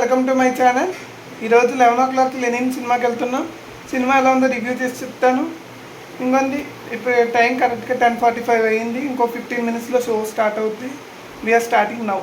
Welcome to my channel. ఈరోజు 11 o'clock Lenin సినిమాకి వెళ్తున్నాం. సినిమా ఎలా ఉందో రివ్యూ చేసి చెప్తాను. ఇంకొంది ఇప్పుడు టైం కరెక్ట్గా 10:45 అయ్యింది. ఇంకో 15 minutesలో షో స్టార్ట్ అవుతుంది. We are starting now.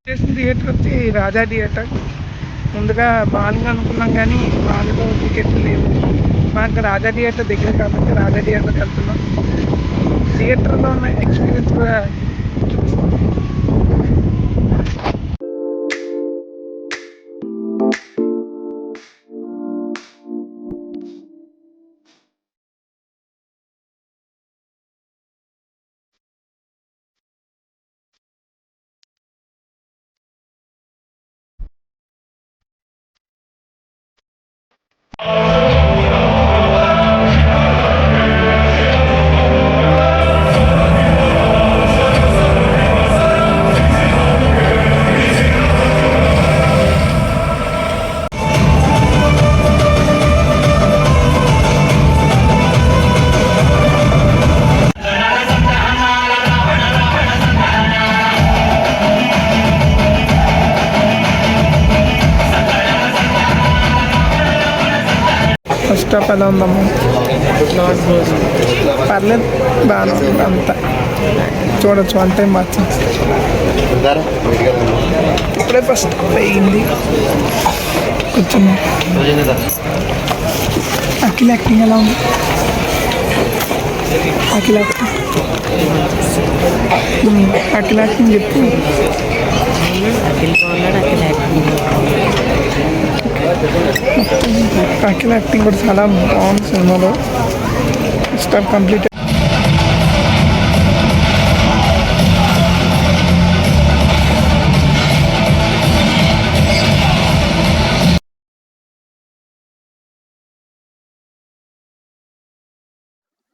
చేసిన థియేటర్ వచ్చి రాజా థియేటర్. ముందుగా బాగా అనుకున్నాం కానీ బాగా టికెట్లు లేవు. మాకు రాజా థియేటర్ దగ్గర కాబట్టి రాజా థియేటర్కి వెళ్తున్నాం. థియేటర్లో ఉన్న ఎక్స్పీరియన్స్ కూడా ఫస్ట్ హాఫ్ ఎలా ఉందమ్మా? పర్లేదు, బాగానే ఉంది. అంతా చూడొచ్చు. 1 time వచ్చింది. ఇప్పుడే ఫస్ట్ అయ్యింది. కూర్చున్నా. అఖిల్ యాక్టింగ్ ఎలా ఉంది? అఖిల్ యాక్టింగ్ చెప్పు. అఖిల్ యాక్టింగ్ కూడా చాలా బాగుంది సినిమాలో. Stop complete.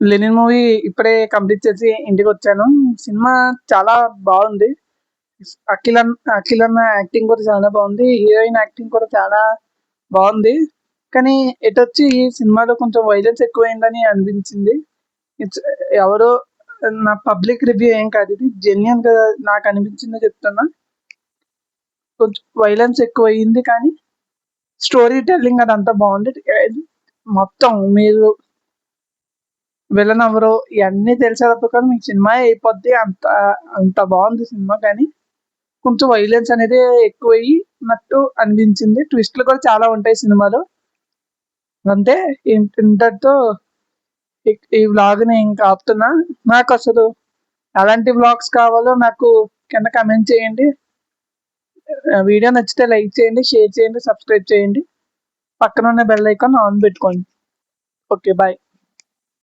లెనిన్ మూవీ ఇప్పుడే కంప్లీట్ చేసి ఇంటికి వచ్చాను. సినిమా చాలా బాగుంది. అఖిల్ అన్న యాక్టింగ్ కూడా చాలా బాగుంది. హీరోయిన్ యాక్టింగ్ కూడా చాలా బాగుంది. కానీ వచ్చి ఈ సినిమాలో కొంచెం వైలెన్స్ ఎక్కువైందని అనిపించింది. ఎవరో నా పబ్లిక్ రివ్యూ ఏం కాదు, ఇది జెన్యున్ గా నాకు అనిపించిందో చెప్తున్నా. కొంచెం వైలెన్స్ ఎక్కువ అయింది కానీ స్టోరీ టెల్లింగ్ అదంతా బాగుంది. మొత్తం మీరు విలన్ ఎవరో ఇవన్నీ తెలిసేటప్పుడు కానీ మీకు సినిమా అయిపోద్ది. అంత అంత బాగుంది సినిమా. కానీ కొంచెం వైలెన్స్ అనేది ఎక్కువైనట్టు అనిపించింది. ట్విస్ట్లు కూడా చాలా ఉంటాయి సినిమాలో. అంతే. ఇంతటితో ఈ వ్లాగ్ని ఇంకా ఆపుతున్నా. నాకు అసలు ఎలాంటి వ్లాగ్స్ కావాలో నాకు కింద కమెంట్ చేయండి. వీడియో నచ్చితే లైక్ చేయండి, షేర్ చేయండి, సబ్స్క్రైబ్ చేయండి. పక్కన ఉన్న బెల్ ఐకాన్ ఆన్ పెట్టుకోండి. Okay, bye.